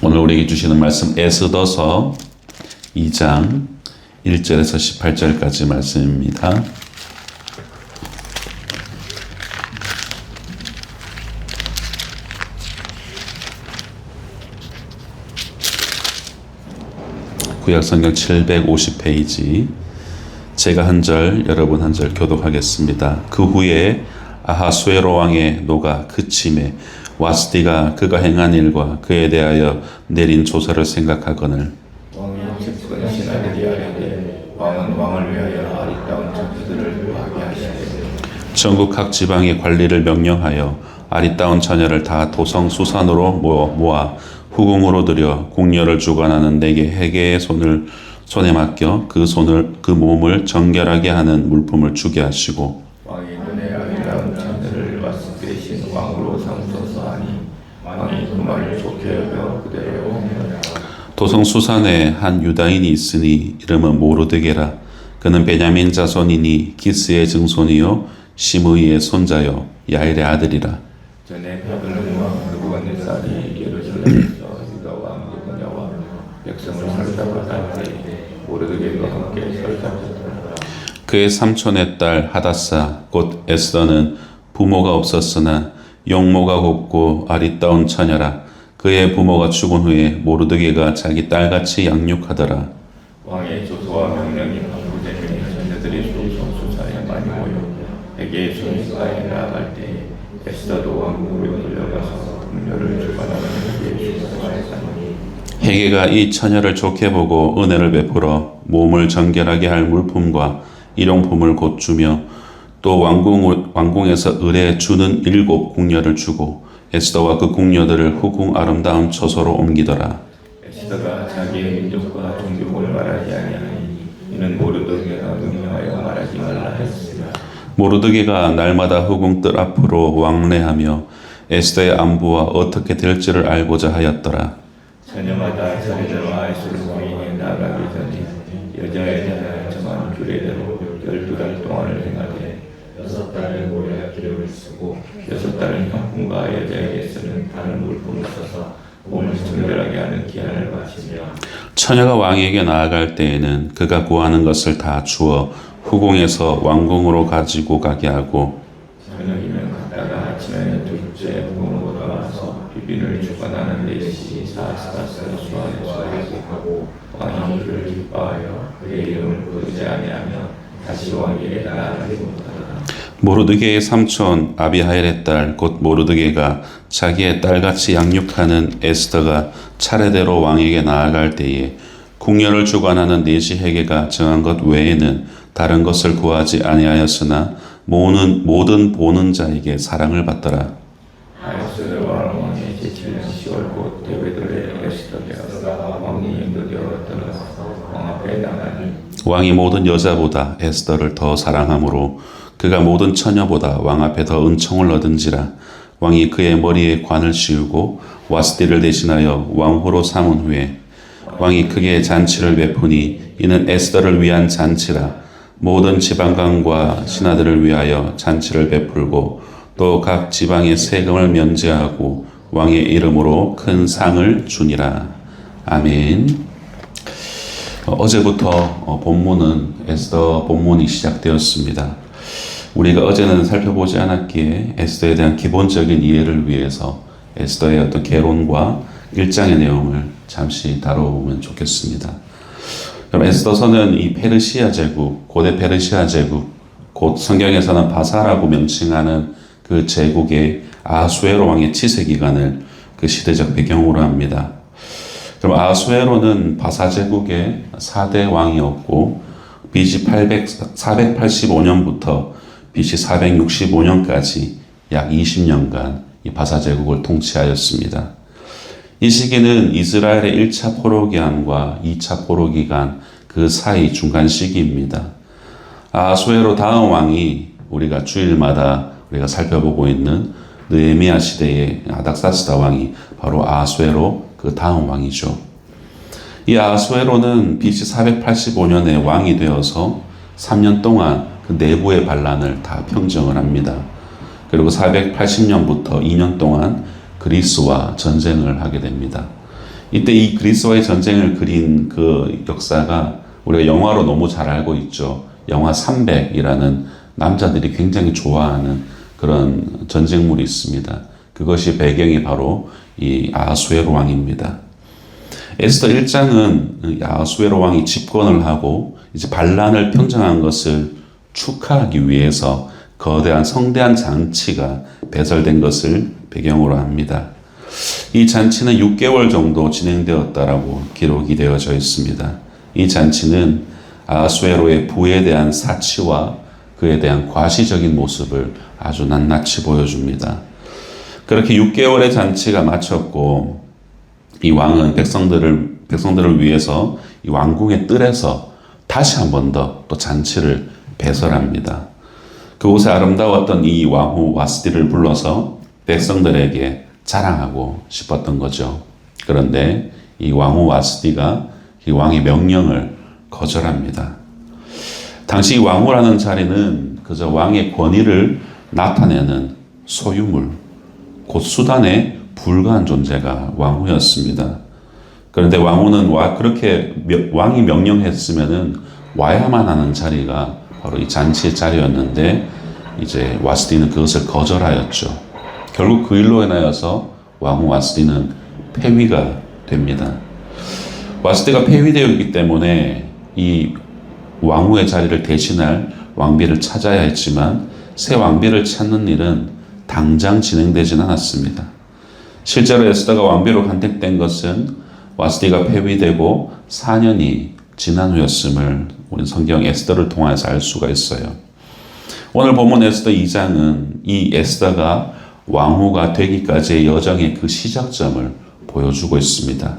오늘 우리에게 주시는 말씀 에스더서 2장 1절에서 18절까지 말씀입니다. 구약성경 750페이지 제가 한 절, 여러분 한 절 교독하겠습니다. 그 후에 아하수에로 왕의 노가 그침에 와스디가 그가 행한 일과 그에 대하여 내린 조서를 생각하거늘 왕이 측근 신하들이 아뢰되 왕은 왕을 위하여 아리따운 처녀들을 구하게 하시되 전국 각 지방의 관리를 명령하여 아리따운 처녀를 다 도성 수산으로 모아 후궁으로 들여 궁녀를 주관하는 내게 해계의 손에 맡겨 그 몸을 정결하게 하는 물품을 주게 하시고 왕이 눈에 아리따운 처녀를 와스 대신 왕으로 삼소서 하니 왕이 그 말을 좋게 여겨 그대로 행하라. 도성 수산에 한 유다인이 있으니 이름은 모르드게라. 그는 베냐민 자손이니 기스의 증손이요 시므이의 손자요 야일의 아들이라. 전에 바벨론 왕 느부갓네살이 예루살렘에서 유다 왕 예고냐와 백성을 살잡아 갈 때 모르드게가 함께 살잡혔더라. 그의 삼촌의 딸 하다사 곧 에스더는 부모가 없었으나 용모가 곱고 아리따운 처녀라. 그의 부모가 죽은 후에 모르드게가 자기 딸같이 양육하더라. 왕의 조서와 명령이 반부되니 처녀들이 수사에 많이 모여 해계의 손수가에 나아갈 때 에스더도 왕궁으로 끌려가서 궁녀를 주관하는 해계의 손수가에 가니 해계가 이 처녀를 좋게 보고 은혜를 베풀어 몸을 정결하게 할 물품과 일용품을 곧 주며 또 왕궁에서 을에 주는 7 궁녀를 주고 에스더와 그 궁녀들을 후궁 아름다운 처소로 옮기더라. 에스더가 자기의 민족과 종교를 말하지 아니하니 이는 모르드게가 명령하여 말하지 말라 했으나 모르드게가 날마다 후궁 뜰 앞으로 왕래하며 에스더의 안부와 어떻게 될지를 알고자 하였더라. 처녀마다 자리대로 아이스를 부인에 나가기 전에 여자에 대하여 정한 규례대로 12달 동안을 행하되 6달을 모여야 기름을 쓰고 6달은 형품과 여자에게서는 다른 물품을 써서 몸을 정결하게 하는 기한을 바치며 처녀가 왕에게 나아갈 때에는 그가 구하는 것을 다 주어 후궁에서 왕궁으로 가지고 가게 하고 저녁이면 갔다가 아침에 둘째 부모로 돌아와서 비빈을 주관하는 4시 44세 수하에 하고 왕이 그를 기뻐하여 그의 이름을 부르지 아니하며 다시 왕에게 나아가지 못하더라. 모르드게의 삼촌 아비하일의 딸 곧 모르드게가 자기의 딸같이 양육하는 에스더가 차례대로 왕에게 나아갈 때에 궁녀를 주관하는 내시 해계가 정한 것 외에는 다른 것을 구하지 아니하였으나 모든 보는 자에게 사랑을 받더라. 아하수에로와 왕의 제7년 10월 곧 데베돌의 에스더가 왕이 인도되어 들어가서 왕 앞에 나가니 왕이 모든 여자보다 에스더를 더 사랑하므로 그가 모든 처녀보다 왕 앞에 더 은총을 얻은지라. 왕이 그의 머리에 관을 씌우고 와스디를 대신하여 왕후로 삼은 후에 왕이 크게 잔치를 베푸니 이는 에스더를 위한 잔치라. 모든 지방관과 신하들을 위하여 잔치를 베풀고 또 각 지방의 세금을 면제하고 왕의 이름으로 큰 상을 주니라. 아멘. 어제부터 본문은 에스더 본문이 시작되었습니다. 우리가 어제는 살펴보지 않았기에 에스더에 대한 기본적인 이해를 위해서 에스더의 어떤 개론과 1장의 내용을 잠시 다뤄보면 좋겠습니다. 그럼 에스더서는 이 페르시아 제국, 고대 페르시아 제국, 곧 성경에서는 바사라고 명칭하는 그 제국의 아하수에로 왕의 치세 기간을 그 시대적 배경으로 합니다. 그럼 아하수에로는 바사 제국의 4대 왕이었고 BC 485년부터 BC 465년까지 약 20년간 이 바사 제국을 통치하였습니다. 이 시기는 이스라엘의 1차 포로 기간과 2차 포로 기간 그 사이 중간 시기입니다. 아하수에로 다음 왕이 우리가 주일마다 우리가 살펴보고 있는 느헤미야 시대의 아닥사스다 왕이 바로 아하수에로 그 다음 왕이죠. 이 아하수에로는 BC 485년에 왕이 되어서 3년 동안 그 내부의 반란을 다 평정을 합니다. 그리고 480년부터 2년 동안 그리스와 전쟁을 하게 됩니다. 이때 이 그리스와의 전쟁을 그린 그 역사가 우리가 영화로 너무 잘 알고 있죠. 영화 300이라는 남자들이 굉장히 좋아하는 그런 전쟁물이 있습니다. 그것이 배경이 바로 이 아하수에로 왕입니다. 에스더 1장은 아하수에로 왕이 집권을 하고 이제 반란을 평정한 것을 축하하기 위해서 거대한 성대한 잔치가 배설된 것을 배경으로 합니다. 이 잔치는 6개월 정도 진행되었다라고 기록이 되어져 있습니다. 이 잔치는 아하수에로의 부에 대한 사치와 그에 대한 과시적인 모습을 아주 낱낱이 보여줍니다. 그렇게 6개월의 잔치가 마쳤고 이 왕은 백성들을 위해서 이 왕궁의 뜰에서 다시 한 번 더 또 잔치를 배설합니다. 그곳에 아름다웠던 이 왕후 와스디를 불러서 백성들에게 자랑하고 싶었던 거죠. 그런데 이 왕후 와스디가 이 왕의 명령을 거절합니다. 당시 왕후라는 자리는 그저 왕의 권위를 나타내는 소유물, 곧 수단에 불과한 존재가 왕후였습니다. 그런데 왕후는 그렇게 왕이 명령했으면은 와야만 하는 자리가 바로 이 잔치의 자리였는데 이제 와스디는 그것을 거절하였죠. 결국 그 일로 인하여서 왕후 와스디는 폐위가 됩니다. 와스디가 폐위되었기 때문에 이 왕후의 자리를 대신할 왕비를 찾아야 했지만 새 왕비를 찾는 일은 당장 진행되진 않았습니다. 실제로 에스더가 왕비로 간택된 것은 와스디가 폐위되고 4년이 지난 후였음을 우리 성경 에스더를 통해서 알 수가 있어요. 오늘 본문 에스더 2장은 이 에스더가 왕후가 되기까지의 여정의 그 시작점을 보여주고 있습니다.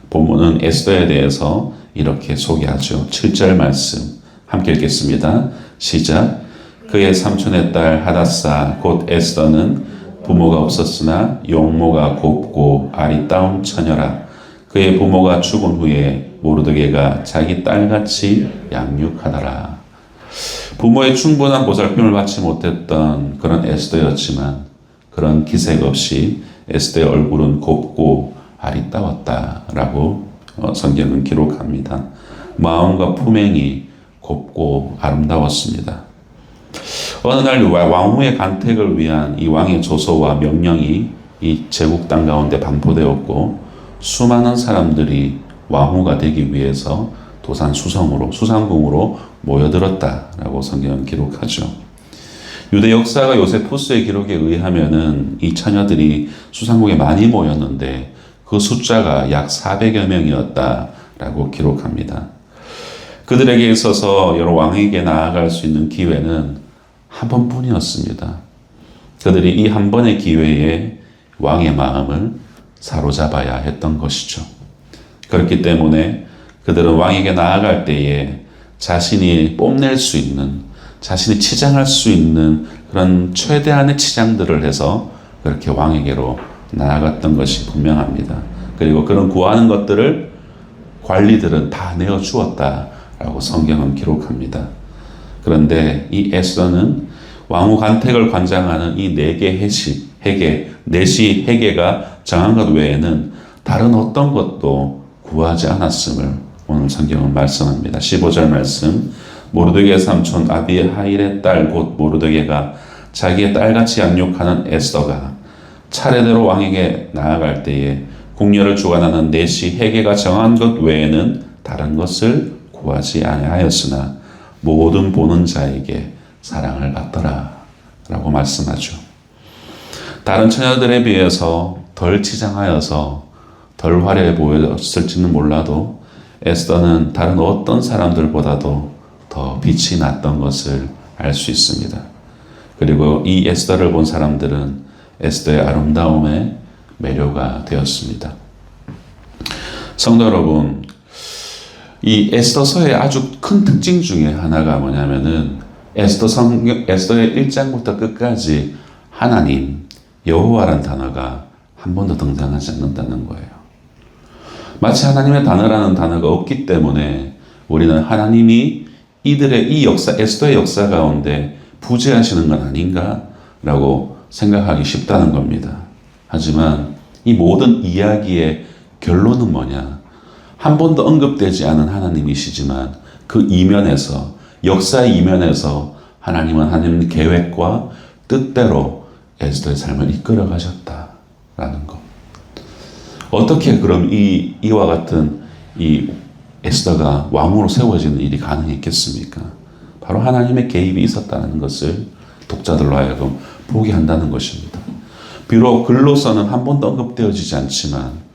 본문은 에스더에 대해서 이렇게 소개하죠. 7절 말씀 함께 읽겠습니다. 시작. 그의 삼촌의 딸 하닷사 곧 에스더는 부모가 없었으나 용모가 곱고 아리따운 처녀라. 그의 부모가 죽은 후에 모르드게가 자기 딸같이 양육하더라. 부모의 충분한 보살핌을 받지 못했던 그런 에스더였지만 그런 기색 없이 에스더의 얼굴은 곱고 아리따웠다라고 성경은 기록합니다. 마음과 품행이 곱고 아름다웠습니다. 어느 날 왕후의 간택을 위한 이 왕의 조서와 명령이 이 제국 땅 가운데 반포되었고 수많은 사람들이 왕후가 되기 위해서 도산 수상궁으로 모여들었다라고 성경은 기록하죠. 유대 역사가 요세푸스의 기록에 의하면은 이 처녀들이 수상궁에 많이 모였는데 그 숫자가 약 400여 명이었다라고 기록합니다. 그들에게 있어서 여러 왕에게 나아갈 수 있는 기회는 한 번뿐이었습니다. 그들이 이 한 번의 기회에 왕의 마음을 사로잡아야 했던 것이죠. 그렇기 때문에 그들은 왕에게 나아갈 때에 자신이 뽐낼 수 있는, 자신이 치장할 수 있는 그런 최대한의 치장들을 해서 그렇게 왕에게로 나아갔던 것이 분명합니다. 그리고 그런 구하는 것들을 관리들은 다 내어주었다라고 성경은 기록합니다. 그런데 이 에스더는 왕후 간택을 관장하는 이 내시 회계가 정한 것 외에는 다른 어떤 것도 구하지 않았음을 오늘 성경은 말씀합니다. 15절 말씀. 모르드게의 삼촌 아비하일의 딸 곧 모르드게가 자기의 딸같이 양육하는 에스더가 차례대로 왕에게 나아갈 때에 궁녀를 주관하는 내시 회계가 정한 것 외에는 다른 것을 구하지 아니하였으나 모든 보는 자에게 사랑을 받더라 라고 말씀하죠. 다른 처녀들에 비해서 덜 치장하여서 덜 화려해 보였을지는 몰라도 에스더는 다른 어떤 사람들보다도 더 빛이 났던 것을 알 수 있습니다. 그리고 이 에스더를 본 사람들은 에스더의 아름다움에 매료가 되었습니다. 성도 여러분, 이 에스더서의 아주 큰 특징 중에 하나가 뭐냐면은 에스더의 1장부터 끝까지 하나님, 여호와라는 단어가 한 번도 등장하지 않는다는 거예요. 마치 하나님의 단어라는 단어가 없기 때문에 우리는 하나님이 이들의 이 역사, 에스더의 역사 가운데 부재하시는 건 아닌가라고 생각하기 쉽다는 겁니다. 하지만 이 모든 이야기의 결론은 뭐냐? 한 번도 언급되지 않은 하나님이시지만 그 이면에서, 역사의 이면에서 하나님은 하나님 계획과 뜻대로 에스더의 삶을 이끌어 가셨다라는 것. 어떻게 그럼 이와 같은 이 에스더가 왕으로 세워지는 일이 가능했겠습니까? 바로 하나님의 개입이 있었다는 것을 독자들로 하여금 보게 한다는 것입니다. 비록 글로서는 한 번도 언급되어지지 않지만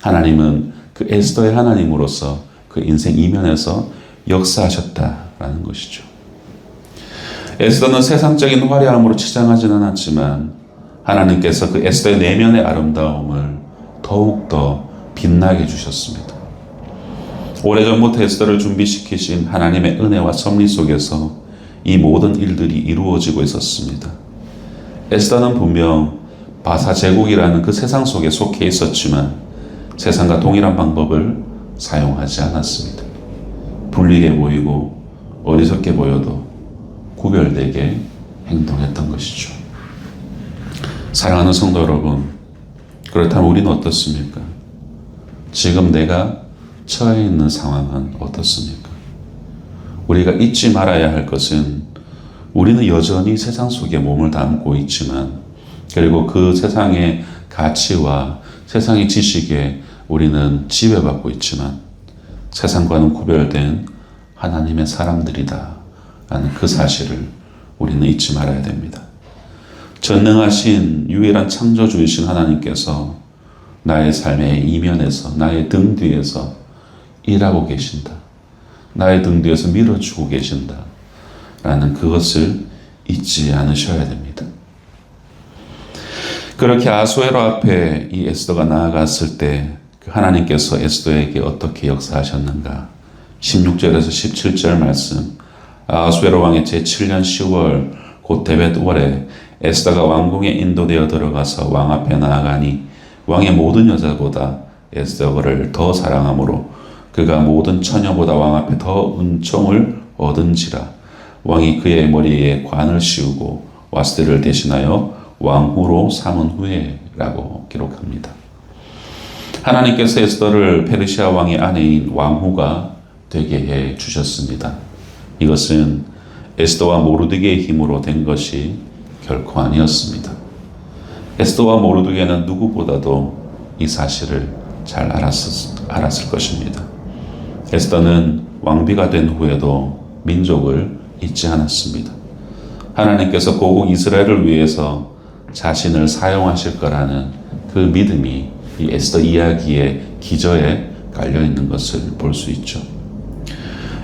하나님은 그 에스더의 하나님으로서 그 인생 이면에서 역사하셨다라는 것이죠. 에스더는 세상적인 화려함으로 치장하지는 않았지만 하나님께서 그 에스더의 내면의 아름다움을 더욱더 빛나게 해주셨습니다. 오래전부터 에스더를 준비시키신 하나님의 은혜와 섭리 속에서 이 모든 일들이 이루어지고 있었습니다. 에스더는 분명 바사 제국이라는 그 세상 속에 속해 있었지만 세상과 동일한 방법을 사용하지 않았습니다. 불리게 보이고 어리석게 보여도 구별되게 행동했던 것이죠. 사랑하는 성도 여러분, 그렇다면 우리는 어떻습니까? 지금 내가 처해 있는 상황은 어떻습니까? 우리가 잊지 말아야 할 것은 우리는 여전히 세상 속에 몸을 담고 있지만 그리고 그 세상의 가치와 세상의 지식에 우리는 지배받고 있지만 세상과는 구별된 하나님의 사람들이다 라는 그 사실을 우리는 잊지 말아야 됩니다. 전능하신 유일한 창조주이신 하나님께서 나의 삶의 이면에서 나의 등 뒤에서 일하고 계신다. 나의 등 뒤에서 밀어주고 계신다. 라는 그것을 잊지 않으셔야 됩니다. 그렇게 아수에로 앞에 이 에스더가 나아갔을 때 하나님께서 에스더에게 어떻게 역사하셨는가? 16절에서 17절 말씀. 아수에로 왕의 제7년 10월 곧 데벳 월에 에스더가 왕궁에 인도되어 들어가서 왕 앞에 나아가니 왕의 모든 여자보다 에스더를 더 사랑하므로 그가 모든 처녀보다 왕 앞에 더 은총을 얻은지라. 왕이 그의 머리에 관을 씌우고 와스들을 대신하여 왕후로 삼은 후에 라고 기록합니다. 하나님께서 에스더를 페르시아 왕의 아내인 왕후가 되게 해 주셨습니다. 이것은 에스더와 모르드게의 힘으로 된 것이 결코 아니었습니다. 에스더와 모르드게는 누구보다도 이 사실을 잘 알았을 것입니다. 에스더는 왕비가 된 후에도 민족을 잊지 않았습니다. 하나님께서 고국 이스라엘을 위해서 자신을 사용하실 거라는 그 믿음이 이 에스더 이야기의 기저에 깔려 있는 것을 볼 수 있죠.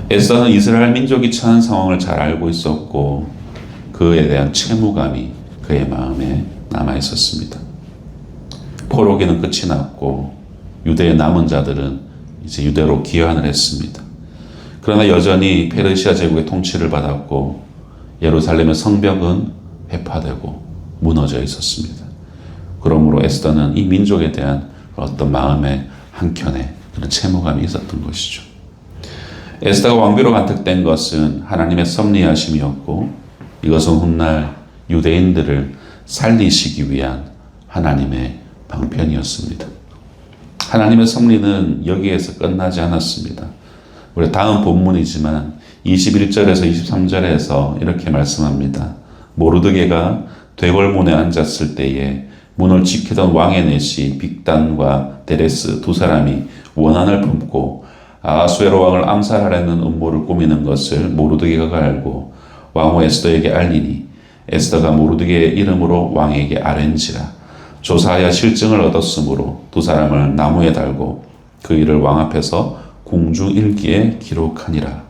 에스더는 이스라엘 민족이 처한 상황을 잘 알고 있었고 그에 대한 채무감이 그의 마음에 남아 있었습니다. 포로기는 끝이 났고 유대의 남은 자들은 이제 유대로 귀환을 했습니다. 그러나 여전히 페르시아 제국의 통치를 받았고 예루살렘의 성벽은 회파되고 무너져 있었습니다. 그러므로 에스더는 이 민족에 대한 어떤 마음의 한켠에 그런 채무감이 있었던 것이죠. 에스더가 왕비로 간택된 것은 하나님의 섭리하심이었고 이것은 훗날 유대인들을 살리시기 위한 하나님의 방편이었습니다. 하나님의 섭리는 여기에서 끝나지 않았습니다. 우리 다음 본문이지만 21절에서 23절에서 이렇게 말씀합니다. 모르드게가 되골문에 앉았을 때에 문을 지키던 왕의 내시 빅단과 데레스 두 사람이 원한을 품고 아수에로 왕을 암살하려는 음모를 꾸미는 것을 모르드게가 알고 왕후 에스더에게 알리니 에스더가 모르드게의 이름으로 왕에게 아뢰니라. 조사하여 실증을 얻었으므로 두 사람을 나무에 달고 그 일을 왕 앞에서 궁중일기에 기록하니라.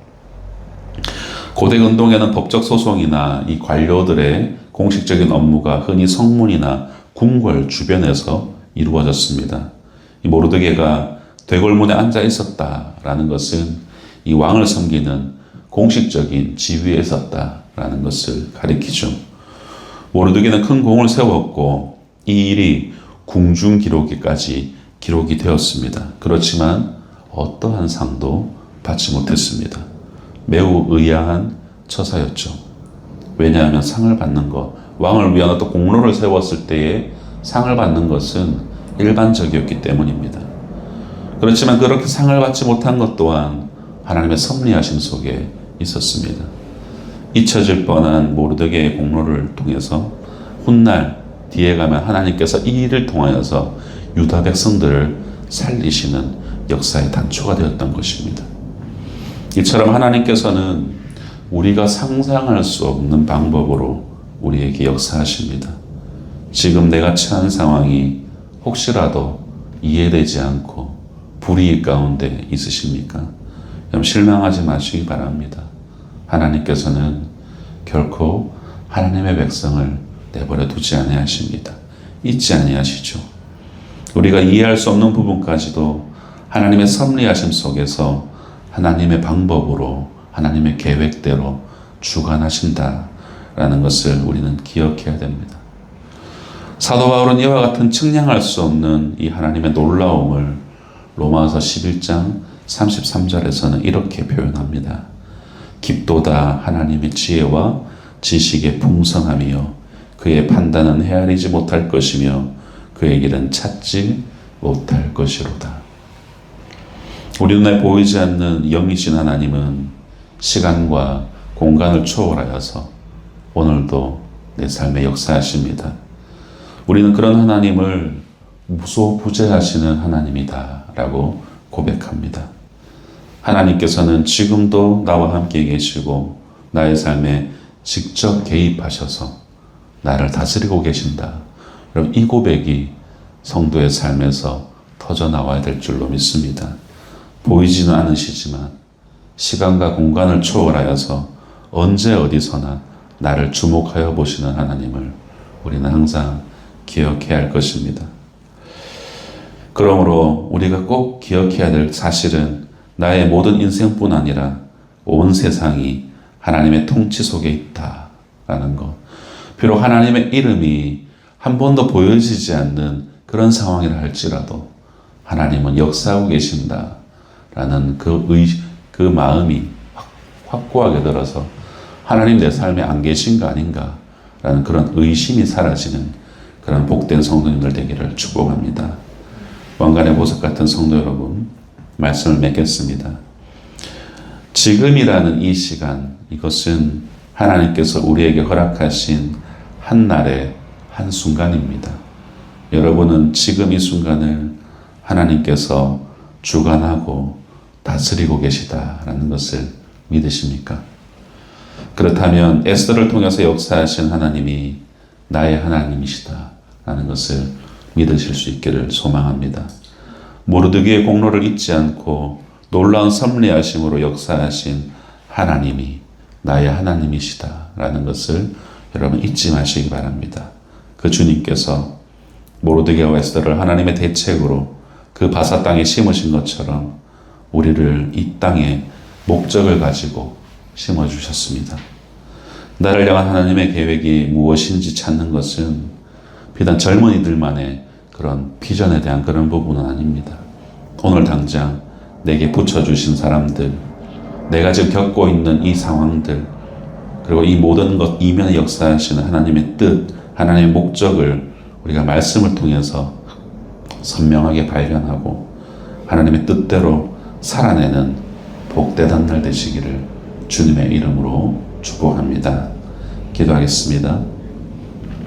고대 근동에는 법적 소송이나 이 관료들의 공식적인 업무가 흔히 성문이나 궁궐 주변에서 이루어졌습니다. 이 모르드게가 되골문에 앉아 있었다라는 것은 이 왕을 섬기는 공식적인 지위에 있었다라는 것을 가리키죠. 모르드게는 큰 공을 세웠고 이 일이 궁중 기록에까지 기록이 되었습니다. 그렇지만 어떠한 상도 받지 못했습니다. 매우 의아한 처사였죠. 왜냐하면 상을 받는 것, 왕을 위한 어떤 공로를 세웠을 때에 상을 받는 것은 일반적이었기 때문입니다. 그렇지만 그렇게 상을 받지 못한 것 또한 하나님의 섭리하심 속에 있었습니다. 잊혀질 뻔한 모르드게의 공로를 통해서 훗날 뒤에 가면 하나님께서 이 일을 통하여서 유다 백성들을 살리시는 역사의 단초가 되었던 것입니다. 이처럼 하나님께서는 우리가 상상할 수 없는 방법으로 우리에게 역사하십니다. 지금 내가 처한 상황이 혹시라도 이해되지 않고 불이익 가운데 있으십니까? 그럼 실망하지 마시기 바랍니다. 하나님께서는 결코 하나님의 백성을 내버려 두지 아니하십니다. 잊지 아니하시죠. 우리가 이해할 수 없는 부분까지도 하나님의 섭리하심 속에서 하나님의 방법으로 하나님의 계획대로 주관하신다라는 것을 우리는 기억해야 됩니다. 사도 바울은 이와 같은 측량할 수 없는 이 하나님의 놀라움을 로마서 11장 33절에서는 이렇게 표현합니다. 깊도다 하나님의 지혜와 지식의 풍성함이요 그의 판단은 헤아리지 못할 것이며 그의 길은 찾지 못할 것이로다. 우리 눈에 보이지 않는 영이신 하나님은 시간과 공간을 초월하여서 오늘도 내 삶에 역사하십니다. 우리는 그런 하나님을 무소부재하시는 하나님이다 라고 고백합니다. 하나님께서는 지금도 나와 함께 계시고 나의 삶에 직접 개입하셔서 나를 다스리고 계신다. 여러분, 이 고백이 성도의 삶에서 터져 나와야 될 줄로 믿습니다. 보이지는 않으시지만 시간과 공간을 초월하여서 언제 어디서나 나를 주목하여 보시는 하나님을 우리는 항상 기억해야 할 것입니다. 그러므로 우리가 꼭 기억해야 될 사실은 나의 모든 인생뿐 아니라 온 세상이 하나님의 통치 속에 있다라는 것. 비록 하나님의 이름이 한 번도 보여지지 않는 그런 상황이라 할지라도 하나님은 역사하고 계신다라는 그 마음이 확고하게 들어서 하나님 내 삶에 안 계신 거 아닌가라는 그런 의심이 사라지는 그런 복된 성도님들 되기를 축복합니다. 왕관의 보석 같은 성도 여러분, 말씀을 맺겠습니다. 지금이라는 이 시간, 이것은 하나님께서 우리에게 허락하신 한날의 한순간입니다. 여러분은 지금 이 순간을 하나님께서 주관하고 다스리고 계시다라는 것을 믿으십니까? 그렇다면 에스더를 통해서 역사하신 하나님이 나의 하나님이시다라는 것을 믿으실 수 있기를 소망합니다. 모르드게의 공로를 잊지 않고 놀라운 섭리하심으로 역사하신 하나님이 나의 하나님이시다라는 것을 여러분 잊지 마시기 바랍니다. 그 주님께서 모르드게와 에스더를 하나님의 대책으로 그 바사 땅에 심으신 것처럼 우리를 이 땅에 목적을 가지고 심어주셨습니다. 나를 향한 하나님의 계획이 무엇인지 찾는 것은 비단 젊은이들만의 그런 비전에 대한 그런 부분은 아닙니다. 오늘 당장 내게 붙여주신 사람들, 내가 지금 겪고 있는 이 상황들, 그리고 이 모든 것 이면에 역사하시는 하나님의 뜻, 하나님의 목적을 우리가 말씀을 통해서 선명하게 발견하고 하나님의 뜻대로 살아내는 복되던 날 되시기를 주님의 이름으로 축복합니다. 기도하겠습니다.